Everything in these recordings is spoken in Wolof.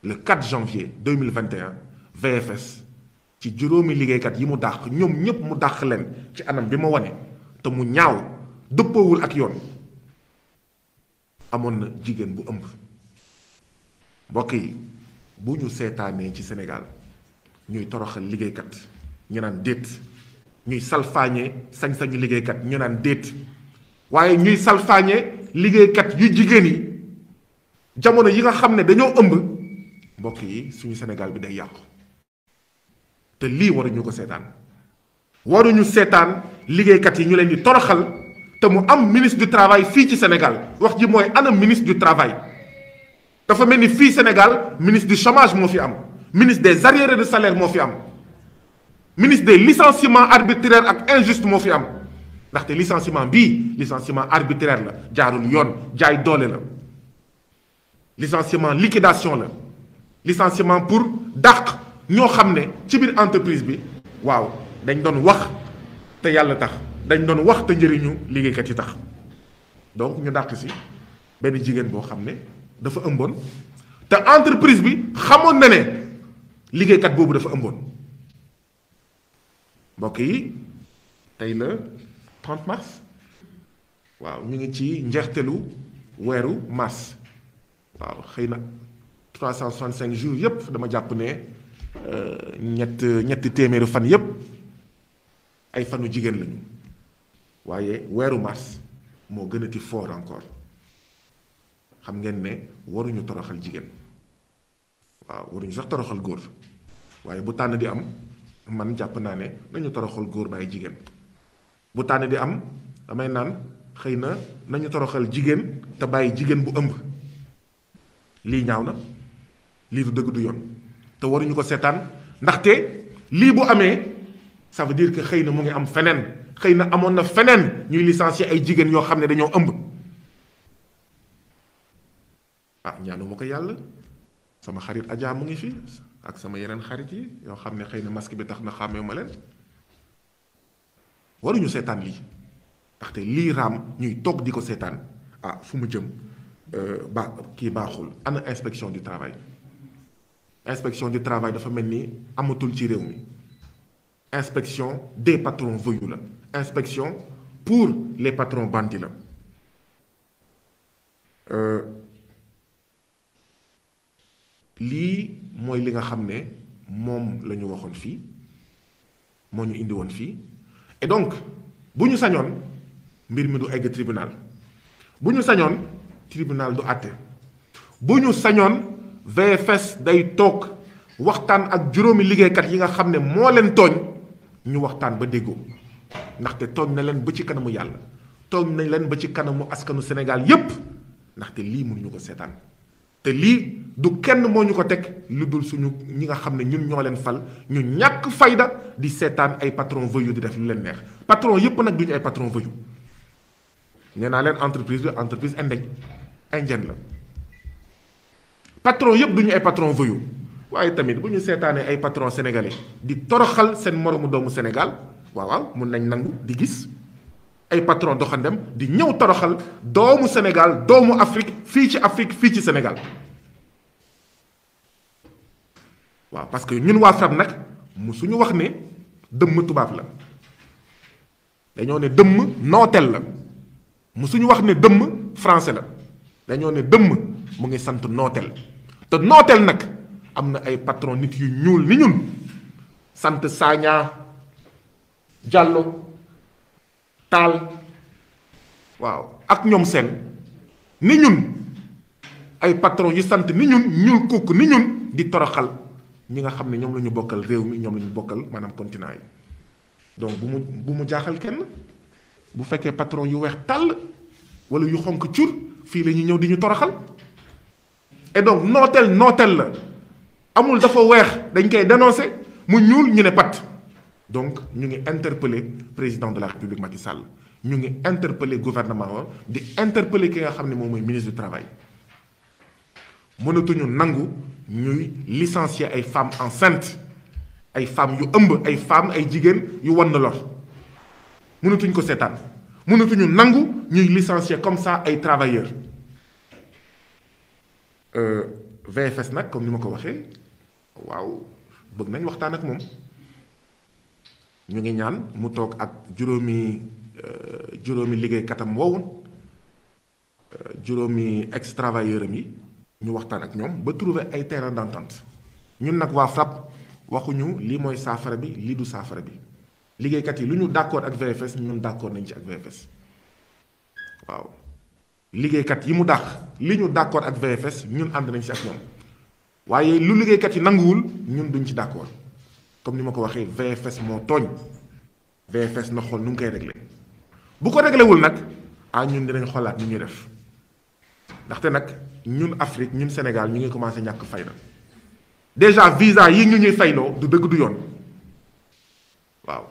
le 4 janvier 2021 VFS ci juróomi liggéeykat yi mu dàq ñoom ñëpp mu dàq leen ci anam bi ma wane te mu ñaaw dëppoowul ak yoon amoon na jigéen bu ëmb. mbokk yi bu ñu seetaanee ci Sénégal ñuy toroxal liggéeykat ñu naan déet, ñuy salfaañee sañ-sañu liggéeykat ñu naan déet, waaye ñuy salfaañee liggéeykat yu jigéen yi jamono yi nga xam ne dañoo ëmb, mbokk yi suñu Sénégal bi day yàqu. te lii waruñu ko seetaan, waruñu seetaan liggéeykat yi ñu leen di toroxal te mu am ministre du travail fii ci Sénégal. wax ji mooy ana ministre du travail. dafa mel ni fii Sénégal ministre du chômage moo fi am, ministre des arriérés de salaire moo fi am, ministre des licenciements arbitraires ak injuste moo fi am. ndaxte licenciement bii licenciement arbitraire la, jaarul yoon, jaay doole la. licenciement liquidation la, licenciement pour dàq ñoo xam ne ci biir entreprise bi waaw dañ doon wax te yàlla tax, dañ doon wax te njëriñu liggéeykat yi tax. donc ñu dàq si benn jigéen boo xam ne dafa ëmboon te entreprise bi xamoon na ne liggéeykat boobu dafa ëmboon. mbokk yi tey la 30 mars waaw ñu ngi ci njeextelu weeru mars. waaw xëy na 365 jours yëpp dama jàpp ne ñetti téeméeri fan yëpp ay fanu jigéen lañu, waaye weeru mars moo gën a ti fort encore. xam ngeen ne waruñu toroxal jigéen, waaw waruñu sax toroxal góor, waaye bu tànn di am man jàpp naa ne nañu toroxal góor bàyyi jigéen. bu tànn di am damay naan xëy na nañu toroxal jigéen te bàyyi jigéen bu ëmb. lii ñaaw na, lii du dëgg du yoon te waruñu ko seetaan, ndaxte lii bu amee ça veut dire que xëy na mu ngi am feneen, xëy na amoon na feneen ñuy licencier ay jigéen yoo xam ne dañoo ëmb. ah ñaanu ma ko yàlla, sama xarit Adja mu ngi fi ak sama yeneen xarit yi yoo xam ne xëy na masque bi tax na xàmmee ma leen. waruñu seetaan lii, ndaxte lii raam ñuy toog di ko seetaan ah fu mu jëm. kii baaxul. ana inspection du travail. inspection du travail dafa mel ni amatul ci réew mi. inspection des patrons voyous la, inspection pour les patrons bandits la. lii mooy li nga xam ne moom la ñu waxoon fii, moo ñu indi woon fii. et donc bu ñu sañoon mbir mi du egg tribunal, bu ñu sañoon tribunal du àtte, bu ñu sañoon VFS day toog waxtaan ak juróomi liggéeykat yi nga xam ne moo leen tooñ, ñu waxtaan ba déggoo. ndaxte tooñ na leen ba ci kanamu yàlla, tooñ nañ leen ba ci kanamu askanu Sénégal yépp, ndaxte lii mënuñu ko seetaan. te lii du kenn moo ñu ko teg lu dul suñu ñi nga xam ne ñun ñoo leen fal, ñu ñàkk fayda di seetaan ay patron voyou di def lu leen neex. patron yépp nag duñu ay patron voyou. nee naa leen entreprise bi entreprise indienne la. patron yëpp duñu ay patron voyou, waaye tamit bu ñu seetaanee ay patron sénégalais di toroxal seen moromu doomu Sénégal, waaw mun nañ nangu di gis ay patron doxandem di ñëw toroxal doomu Sénégal, doomu Afrique, fii ci Sénégal. waaw parce que ñun waa FRAPP nag mu suñu wax ne dëmm tubaab la, dañoo ne dëmm nooteel la. mu suñu wax ne dëmm français la, dañoo ne dëmm mu ngi sant nooteel. te nooteel nag am na ay patron nit yu ñuul ni ñun, sant Sagna, Diallo, Tall, waaw ak ñoom seen ni ñun, ay patron yu sant ni ñun, ñuul kukk ni ñun, di toroxal ñi nga xam ne ñoom la ñu bokkal réew mi, ñoom la ñu bokkal maanaam continent yi. donc bu mu jaaxal kenn. bu fekkee patron yu weex tàll wala yu xonk cur fii la ñuy ñëw di ñu toroxal. et donc nooteel la, amul dafa weex dañ koy dénoncer, mu ñuul ñu ne pat. donc ñu ngi interpeller président de la République Macky Sall, ñu ngi interpeller gouvernement wa di interpeller ki nga xam ne moom mooy ministre du travail. mënatuñu nangu ñuy licencier ay femmes enceintes, ay femmes yu ëmb, ay femmes ay jigéen yu wan na lor. mënatuñ ko seetaan, mënatuñu nangu ñuy licencier comme ça ay travailleurs. VFS nag comme ni ma ko waxee waaw bëgg nañ waxtaan ak moom ñu ngi ñaan mu toog ak juróomi liggéeykatam woowu juróomi ex-travailleur am yi ñu waxtaan ak ñoom ba trouver ay terrain d'entente ñun nag waa FRAPP waxuñu lii mooy saafara bi lii du saafara bi liggéeykat yi lu ñu d'accord ak VFS ñun d'accord nañ ci ak VFS waaw liggéeykat yi mu dàq li ñu d'accord ak VFS ñun ànd nañ ci ak ñoom waaye lu liggéeykat yi nanguwul ñun duñ ci d'accord comme ni ma ko waxee VFS moo tooñ VFS na xool nu ngi koy réglé bu ko réglé wul nag ñun dinañ xoolaat ni ñuy def ndaxte nag ñun Afrique ñun Sénégal ñu ngi commencé ñàkk fayda déjà visa yi ñu ñuy fayloo du dëgg du yoon waaw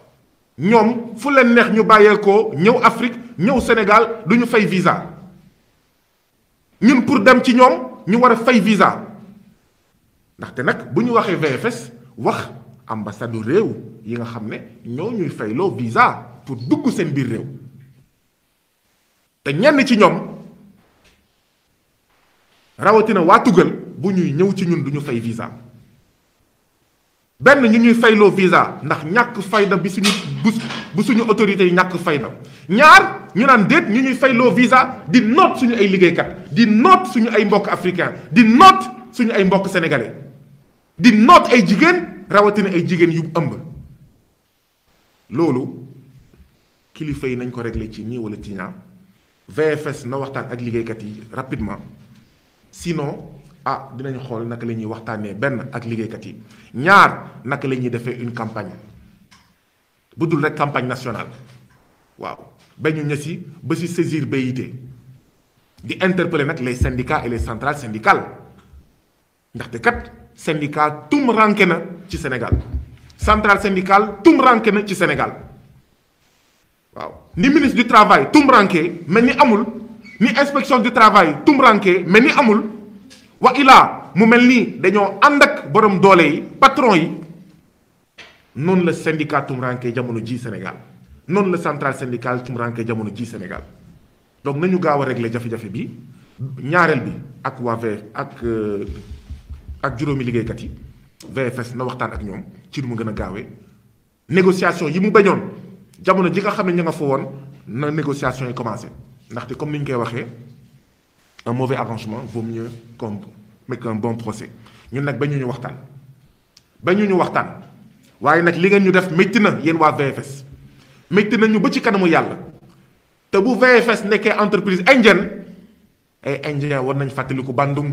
ñoom fu leen neex ñu bàyyeekoo ñëw Afrique ñëw Sénégal du ñu fay visa ñun pour dem ci ñoom ñu war a fay visa ndaxte nag bu ñu waxee VFS wax ambassade réew yi nga xam ne ñoo ñuy fayloo visa pour dugg seen biir réew te ñenn ci ñoom rawatina waa tugal bu ñuy ñëw ci ñun du ñu fay visa benn ñu ñuy fayloo visa ndax ñàkk fayda bi bu suñu autorités yi ñàkk fayda ñaar ñu naan déet ñu ñuy fayloo visa di noot suñu ay liggéeykat di noot suñu ay mbokk africain di noot suñu ay mbokk sénégalais di noot ay jigéen rawatina ay jigéen yu ëmb loolu kilifa yi nañ ko régler ci nii wala ci ñaar VFS na waxtaan ak liggéeykat yi rapidement sinon dinañ xool naka la ñuy waxtaanee benn ak liggéeykat yi ñaar naka la ñuy defee une campagne bu dul rek campagne nationale waaw ba ñu ñësi ba si saisir BIT di interpeller nag les syndicats et les centrales syndicales ndaxte kat syndicat tum ranke na ci Sénégal centrale syndicale tum ranke na ci Sénégal waaw ni ministre du travail tum ranke mel ni amul ni inspection du travail tum ranke mel ni amul wa ilaa mu mel ni dañoo ànd ak borom doole yi patron yi noonu la syndicat tum ranke jamono ji Sénégal noonu la centrale syndicale tum ranke jamono ji Sénégal donc nañu gaaw a régler jafe-jafe bi ñaareel bi ak waa ak juróomi liggéeykat yi VFS na waxtaan ak ñoom ci lu mu gën a gaawee négociation yi mu bañoon jamono ji nga xam ne ñu nga fa woon na négociation yi commencé ndaxte comme ni ñu koy waxee un mauvais arrangement vaut mieux qu'un bon procès ñun nag bañu ñu waxtaan waaye nag li ngeen ñu def métti na yéen waa VFS métti na ñu ba ci kanamu yàlla te bu VFS nekkee entreprise indienne ay indien war nañ fàttaliku Bandung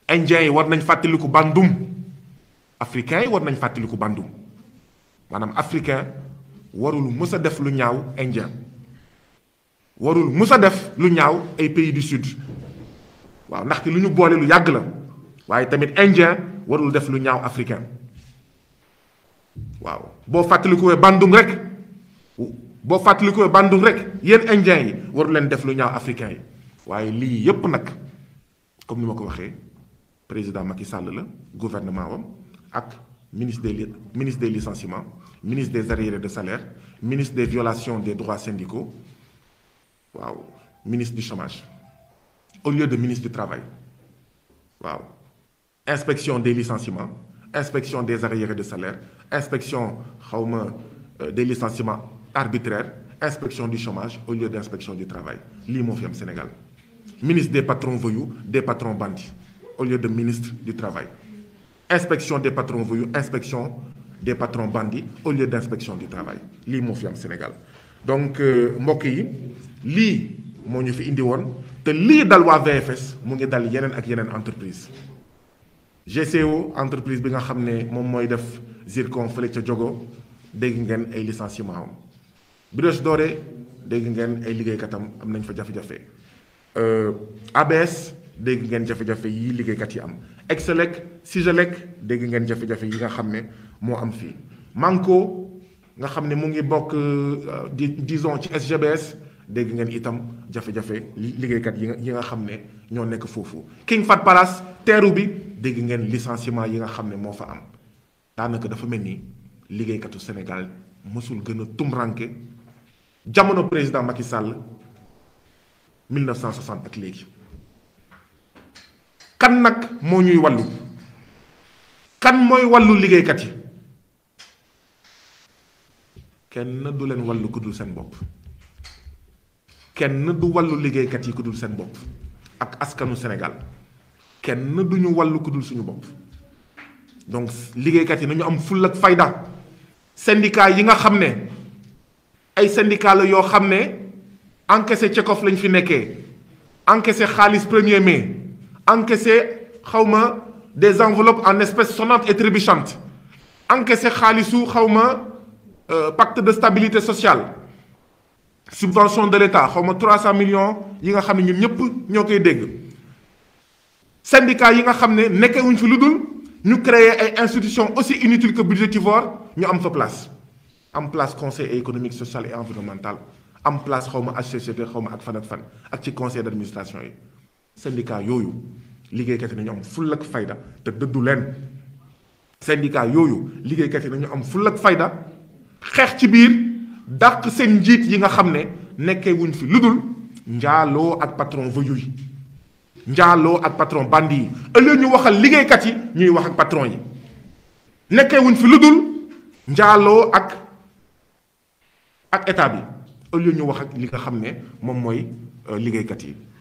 indiens yi war nañ fàttaliku Bandung africains yi war nañ fàttaliku Bandung maanaam africain warul mës a def lu ñaaw indien warul mës a def lu ñaaw ay pays du sud waaw ndaxte lu ñu boole lu yàgg la waaye tamit indien warul def lu ñaaw africain waaw boo fàttalikuwee Bandung rek yéen indiens yi warul leen def lu ñaaw africain yi waaye lii yépp nag comme ni ma ko waxee président Macky Sall la gouvernement wam ak ministre des licenciements ministre des arriérés de salaire ministre des violations des droits syndicaux waaw ministre du chômage au lieu de ministre du travail waaw inspection des licenciements inspection des arriérés de salaire inspection des licenciements arbitraires inspection du chômage au lieu d'inspection du travail lii moo fi am Sénégal ministre des patrons voyous des patrons bandits au lieu de ministre du travail inspection des patrons voyous inspection des patrons bandits au lieu d'inspection du travail lii moo fi am Sénégal donc mbokk yi lii moo ñu fi indi woon te lii dal waa VFS mu ngi dal yeneen ak yeneen entreprise GCO entreprise bi nga xam ne moom mooy def zircon fële ca Diogo dégg ngeen ay licenciement am Brioche Dorée dégg ngeen ay liggéeykatam am nañ fa jafe-jafe ABS dégg ngeen jafe-jafe yi liggéeykat yi am Excelec Sigelec dégg ngeen jafe-jafe yi nga xam ne moo am fii Manco nga xam ne mu ngi bokk disons ci SGBS dégg ngeen itam jafe-jafe liggéeykat yi nga xam ne ñoo nekk foofu King Fahd Palace teeru bi dégg ngeen licenciement yi nga xam ne moo fa am daanaka dafa mel ni liggéeykatu Sénégal mësul gën a tumranke jamono président Macky Sall 1960 ak léegi kan nag moo ñuy wàllu kan mooy wàllu liggéeykat yi kenn du leen wàllu ku dul seen bopp kenn du wàllu liggéeykat yi ku dul seen bopp ak askanu Sénégal kenn du ñu wàllu ku dul suñu bopp donc liggéeykat yi nañu am full ak fayda syndicat yi nga xam ne ay syndicat la yoo xam ne encaissé cekof lañ fi nekkee encaissé xaalis 1er mai encaissé xawma des enveloppes en espèces sonnantes et trébuchantes encaissé xaalisu xawma pacte de stabilité sociale subvention de l'État xawma 300 millions yi nga xam ne ñun ñëpp ñoo koy dégg syndicat yi nga xam ne nekkewuñ fi lu dul ñu créer ay institutions aussi inutiles que budgétivores ñu am fa place am place conseil économique social et environnemental am place xawma HCCT xawma ak fan ak ci conseil d'administration yi syndicat yooyu liggéeykat yi nañu am full ak fayda te dëddu leen syndicat yooyu liggéeykat yi nañu am full ak fayda xeex ci biir dàq seen njiit yi nga xam ne nekkee wuñ fi lu dul njaaloo ak patron voyou yi njaaloo ak patron bandi yi ëllëg ñu waxal liggéeykat yi ñuy wax ak patron yi nekkee wuñ fi lu dul njaaloo ak état bi ëllëg ñu wax ak li nga xam ne moom mooy liggéeykat yi